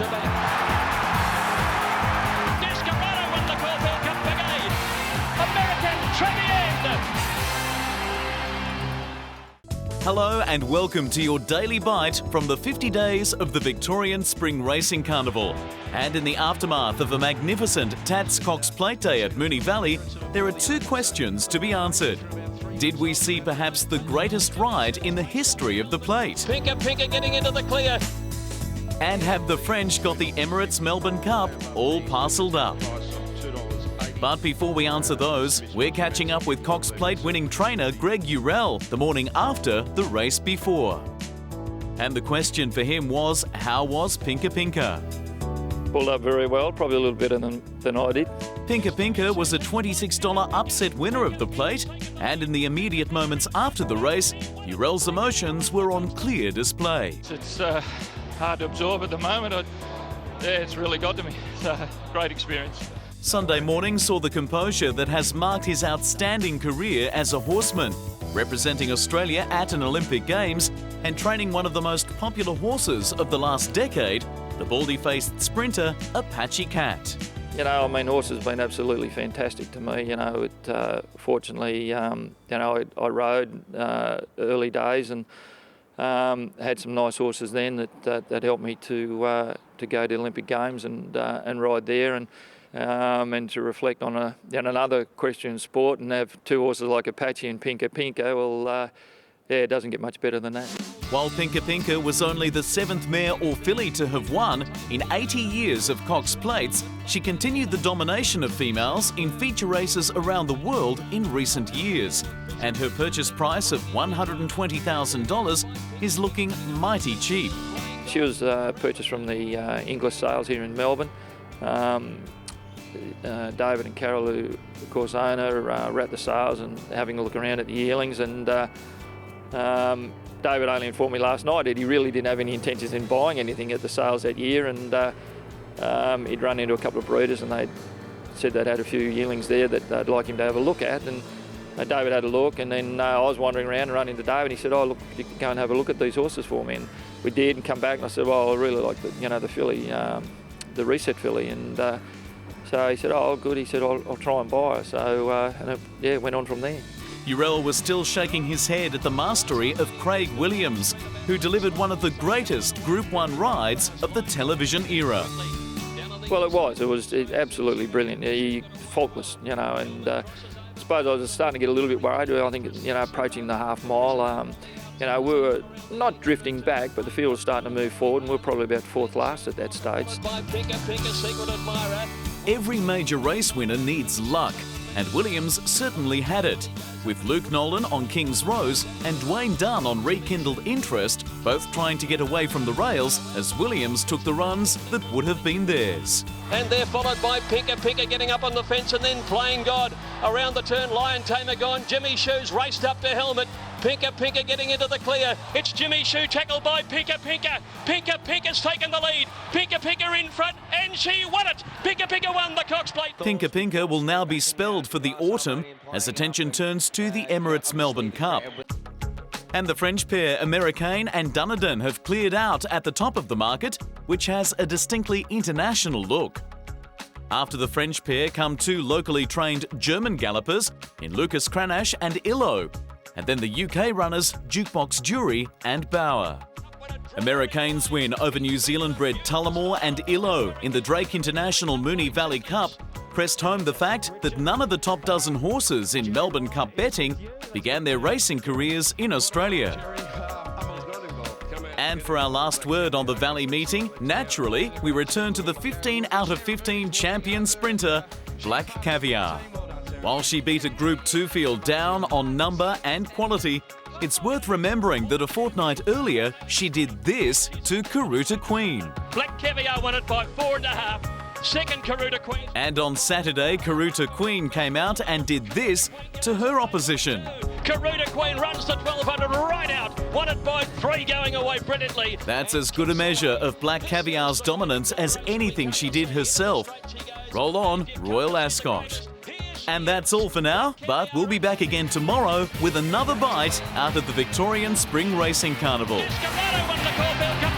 to back. Descarado won the Caulfield Cup again. American Trevian. Hello and welcome to your Daily Bite from the 50 days of the Victorian Spring Racing Carnival. And in the aftermath of a magnificent Tats Cox Plate Day at Moonee Valley, there are two questions to be answered. Did we see perhaps the greatest ride in the history of the plate? Pinker getting into the clear. And have the French got the Emirates Melbourne Cup all parcelled up? But before we answer those, we're catching up with Cox Plate winning trainer Greg Urell the morning after the race before. And the question for him was, how was Pinker? Pulled up very well, probably a little better than I did. Pinker was a $26 upset winner of the plate, and in the immediate moments after the race, Urell's emotions were on clear display. It's hard to absorb at the moment. It's really got to me. It's a great experience. Sunday morning saw the composure that has marked his outstanding career as a horseman, representing Australia at an Olympic Games and training one of the most popular horses of the last decade, the baldy-faced sprinter Apache Cat. You know, I mean, horse has been absolutely fantastic to me. You know, fortunately, you know, I rode early days and had some nice horses then that helped me to go to the Olympic Games and ride there and to reflect on another equestrian sport and have two horses like Apache and Pinker. Well, yeah, it doesn't get much better than that. While Pinker was only the 7th mare or filly to have won in 80 years of Cox Plates, she continued the domination of females in feature races around the world in recent years. And her purchase price of $120,000 is looking mighty cheap. She was purchased from the English sales here in Melbourne. David and Carol, who of course own her, were at the sales and having a look around at the yearlings, and David only informed me last night that he really didn't have any intentions in buying anything at the sales that year, and he'd run into a couple of breeders and they said they'd had a few yearlings there that they'd like him to have a look at, and David had a look, and then I was wandering around and running into David and he said, "Oh, look, you can go and have a look at these horses for me," and we did and come back and I said, "Well, I really like the filly, the reset filly," and so he said, "Oh, good." He said, I'll try and buy her. So, it went on from there. Urell was still shaking his head at the mastery of Craig Williams, who delivered one of the greatest Group 1 rides of the television era. Well, it was absolutely brilliant. Faultless, you know, and I suppose I was starting to get a little bit worried. I think, you know, approaching the half mile, you know, we were not drifting back, but the field was starting to move forward, and we were probably about 4th last at that stage. Every major race winner needs luck, and Williams certainly had it, with Luke Nolan on King's Rose and Dwayne Dunn on Rekindled Interest, both trying to get away from the rails as Williams took the runs that would have been theirs. And they're followed by Pinker getting up on the fence, and then Playing God around the turn. Lion Tamer gone. Jimmy Shoes raced up to Helmet. Pinker getting into the clear. It's Jimmy Shoe tackled by Pinker. Pinker's taken the lead. Pinker in front, and she won it. Pinker won the Cox Plate. Pinker will now be spelled for the autumn as attention turns to the Emirates Melbourne Cup. And the French pair Americain and Dunedin have cleared out at the top of the market, which has a distinctly international look. After the French pair come two locally trained German gallopers in Lucas Cranach and Illo, and then the UK runners Jukebox Jury and Bauer. Americain's win over New Zealand-bred Tullamore and Illo in the Drake International Moonee Valley Cup pressed home the fact that none of the top dozen horses in Melbourne Cup betting began their racing careers in Australia. And for our last word on the Valley meeting, naturally, we return to the 15 out of 15 champion sprinter, Black Caviar. While she beat a Group 2 field down on number and quality, it's worth remembering that a fortnight earlier, she did this to Karuta Queen. Black Caviar won it by 4.5. Second, Karuta Queen. And on Saturday, Karuta Queen came out and did this to her opposition. Karuta Queen runs the 1200 right out. Won it by 3, going away brilliantly. That's as good a measure of Black Caviar's dominance as anything she did herself. Roll on, Royal Ascot. And that's all for now, but we'll be back again tomorrow with another bite out of the Victorian Spring Racing Carnival. Descarado won the Caulfield Cup.